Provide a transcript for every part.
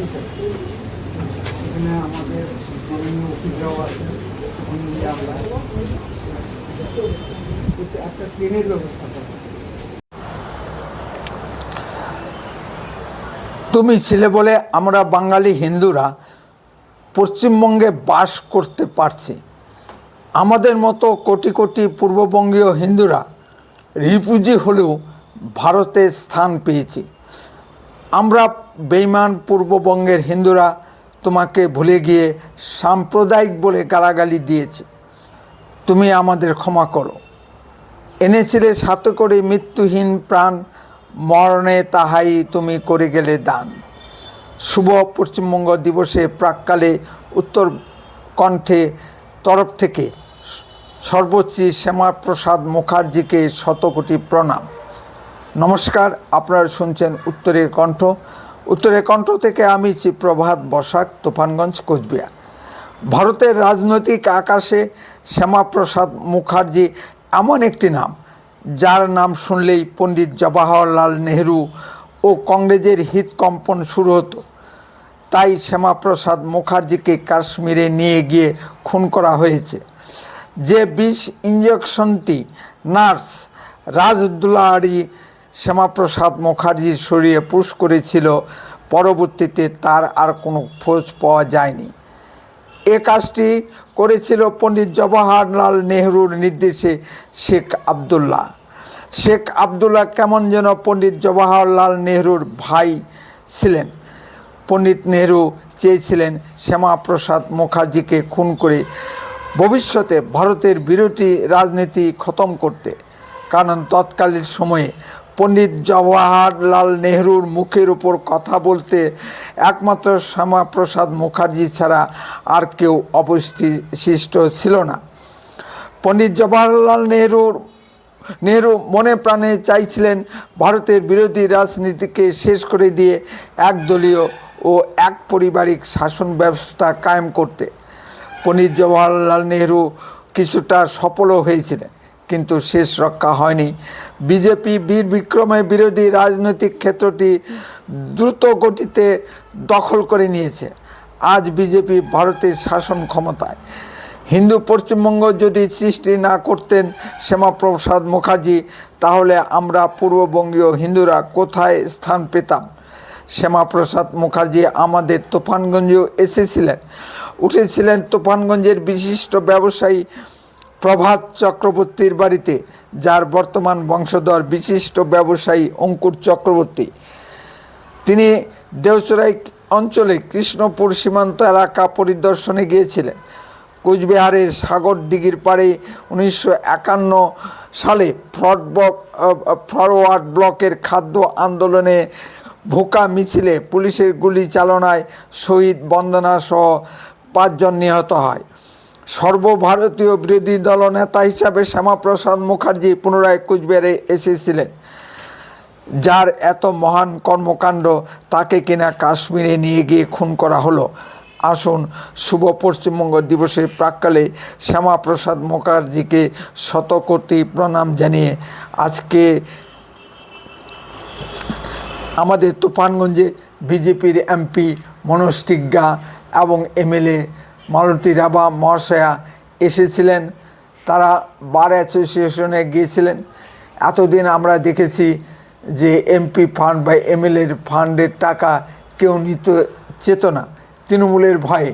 এখানে আমাদের মাননীয় অফিসরাও আছে, আমরা একটা ট্রেনের ব্যবস্থা করব। তুমি ছিলে বলে আমরা বাঙালি হিন্দুরা পশ্চিমবঙ্গে বাস করতে পারছি। আমাদের মতো কোটি কোটি পূর্ববঙ্গীয় হিন্দুরা রিফিউজি হলেও ভারতে স্থান পেয়েছি। আমরা বেঈমান পূর্ববঙ্গের হিন্দুরা তোমাকে ভুলে গিয়ে সাম্প্রদায়িক বলে গালাগালি দিয়েছি। তুমি আমাদের ক্ষমা করো। এনেছিলে সাথে করে মৃত্যুহীন প্রাণ, মরণে তাহাই তুমি করে গেলে দান। শুভ পশ্চিমবঙ্গ দিবসে প্রাক্কালে উত্তর কণ্ঠে তরফ থেকে সর্বশ্রী শ্যামাপ্রসাদ মুখার্জিকে শতকোটি প্রণাম। নমস্কার, আপনারা শুনছেন উত্তরের কণ্ঠ। উত্তরের কণ্ঠ থেকে আমি প্রভাত বসাক, তুফানগঞ্জ, কোচবিহার। ভারতের রাজনৈতিক আকাশে শ্যামাপ্রসাদ মুখার্জি এমন একটি নাম, যার নাম শুনলেই পণ্ডিত জওহরলাল নেহরু ও কংগ্রেসের হৃদকম্পন শুরু হতো। তাই শ্যামাপ্রসাদ মুখার্জিকে কাশ্মীরে নিয়ে গিয়ে খুন করা হয়েছে। যে বিষ ইঞ্জেকশনটি নার্স রাজদুলারি শ্যামাপ্রসাদ মুখার্জির শরীরে পুশ করেছিল, পরবর্তীতে তার আর কোনো খোঁজ পাওয়া যায়নি। এ কাজটি করেছিল পণ্ডিত জওহরলাল নেহরুর নির্দেশে শেখ আবদুল্লাহ। শেখ আবদুল্লাহ কেমন যেন পণ্ডিত জওহরলাল নেহরুর ভাই ছিলেন। পণ্ডিত নেহরু চেয়েছিলেন শ্যামাপ্রসাদ মুখার্জিকে খুন করে ভবিষ্যতে ভারতের বিরোধী রাজনীতি খতম করতে। কারণ তৎকালীন সময়ে পণ্ডিত জওহরলাল নেহরুর মুখের উপর কথা বলতে একমাত্র শ্যামাপ্রসাদ মুখার্জি ছাড়া আর কেউ অবশিষ্ট ছিল না। পণ্ডিত জওহরলাল নেহরু মনে প্রাণে চাইছিলেন ভারতের বিরোধী রাজনীতিকে শেষ করে দিয়ে একদলীয় ও এক পারিবারিক শাসন ব্যবস্থা কায়েম করতে। পণ্ডিত জওহরলাল নেহরু কিছুটা সফলও হয়েছিলেন, কিন্তু শেষ রক্ষা হয়নি। বিজেপি বীর বিক্রমে বিরোধী রাজনৈতিক ক্ষেত্রটি দ্রুত গতিতে দখল করে নিয়েছে। আজ বিজেপি ভারতের শাসন ক্ষমতায়। হিন্দু পশ্চিমবঙ্গ যদি সৃষ্টি না করতেন শ্যামাপ্রসাদ মুখার্জি, তাহলে আমরা পূর্ববঙ্গীয় হিন্দুরা কোথায় স্থান পেতাম? শ্যামাপ্রসাদ মুখার্জি আমাদের তুফানগঞ্জেও এসেছিলেন, উঠেছিলেন তুফানগঞ্জের বিশিষ্ট ব্যবসায়ী প্রভাত চক্রবর্তীর বাড়িতে, যার বর্তমান বংশধর বিশিষ্ট ব্যবসায়ী অঙ্কুর চক্রবর্তী। তিনি দেওসরাই অঞ্চলে কৃষ্ণপুর সীমান্ত এলাকা পরিদর্শনে গিয়েছিলেন। কোচবিহারের সাগর দিঘির পাড়ে 1951 সালে ফরওয়ার্ড ব্লকের খাদ্য আন্দোলনে ভোকা মিছিলে পুলিশের গুলি চালনায় শহীদ বন্দনা সহ 5 জন নিহত হয়। সর্বভারতীয় বিরোধী দল নেতা হিসাবে শ্যামাপ্রসাদ মুখার্জি পুনরায় কোচবিহারে এসেছিলেন। যার এত মহান কর্মকাণ্ড, তাকে কিনা কাশ্মীরে নিয়ে গিয়ে খুন করা হলো। আসুন শুভ পশ্চিমবঙ্গ দিবসের প্রাক্কালে শ্যামাপ্রসাদ মুখার্জিকে শতকোটি প্রণাম জানিয়ে আজকে আমাদের তুফানগঞ্জে বিজেপির এমপি মনোজ টিগ্গা এবং এমএলএ মালতী রাভা মহাশয়া এসেছিলেন। তারা বার অ্যাসোসিয়েশনে গিয়েছিলেন। এতদিন আমরা দেখেছি যে এমপি ফান্ড বা এমএলএর ফান্ডের টাকা কেউ নিতে চেত না, তৃণমূলের ভয়ে।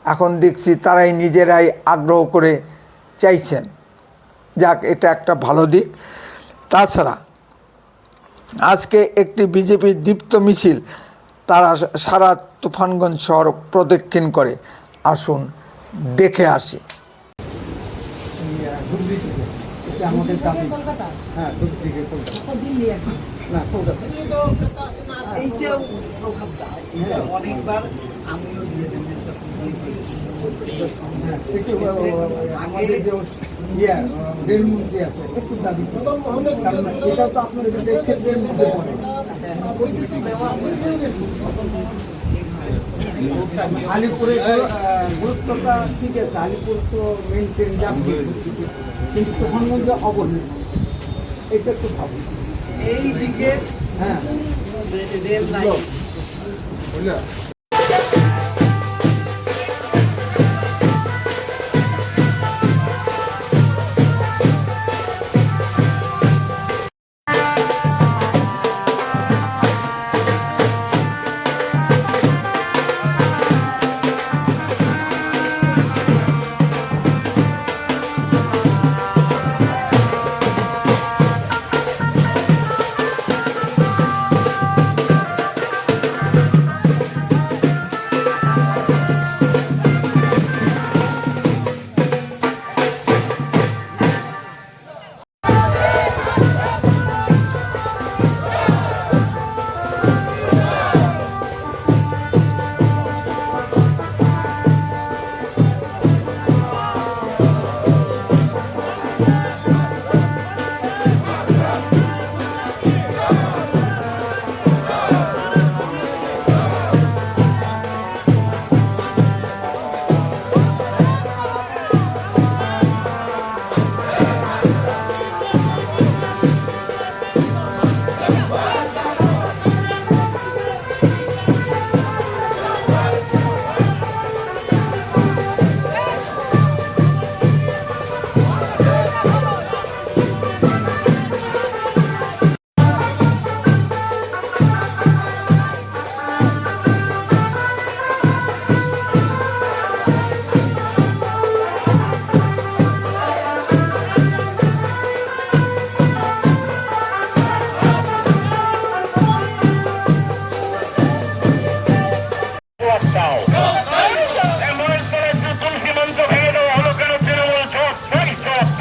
এখন দেখছি তারাই নিজেরাই আগ্রহ করে চাইছেন। যাক, এটা একটা ভালো দিক। তাছাড়া আজকে একটি বিজেপির দীপ্ত মিছিল তারা সারা তুফানগঞ্জ শহর প্রদক্ষিণ করে। আসুন দেখে আসি। আমাদের দাবি, হ্যাঁ, দিল্লি না কলকাতা। এইটাও অনেকবার আমিও আমাদের যে রেলমন্ত্রী আছে একটু দাবি, এটা তো আপনাদের ক্ষেত্রের মধ্যে পড়ে। আলিপুরের গুরুত্বটা ঠিক আছে, আলিপুর তো মেন ট্রেন যাচ্ছে, কিন্তু তুফানগঞ্জে অবস্থিত। এটা একটু ভাবুন। এই দিকে হ্যাঁ, রেল লাইন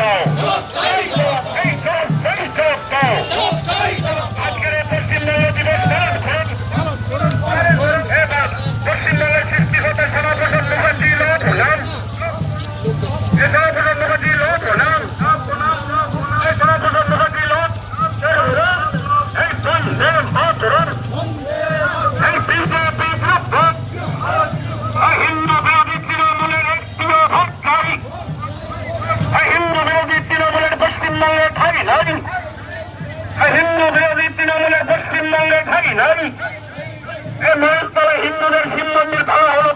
দাও এই জবাব দাও আজকের এই পশ্চিমবঙ্গ দিবস পালন করুন এবার পশ্চিমবঙ্গের সৃষ্টি হতে সনাতন মুখার্জি লোক হলাম সনাতন মুখার্জি লোক হলাম এই সনাতন মুখার্জি লোক এই বন্দে মাতরম এই বিজেপি জিন্দাবাদ হিন্দু বিরোধী তৃণমূলের একটিও ভোট নাই হিন্দু বিরোধী তৃণমূলের পশ্চিমবঙ্গে ঠাই নাই হিন্দু বিরোধী তৃণমূলের পশ্চিমবঙ্গে ঠাই নাই এই মহেশতলা হিন্দুদের শিব মন্দির ভাঙা হলো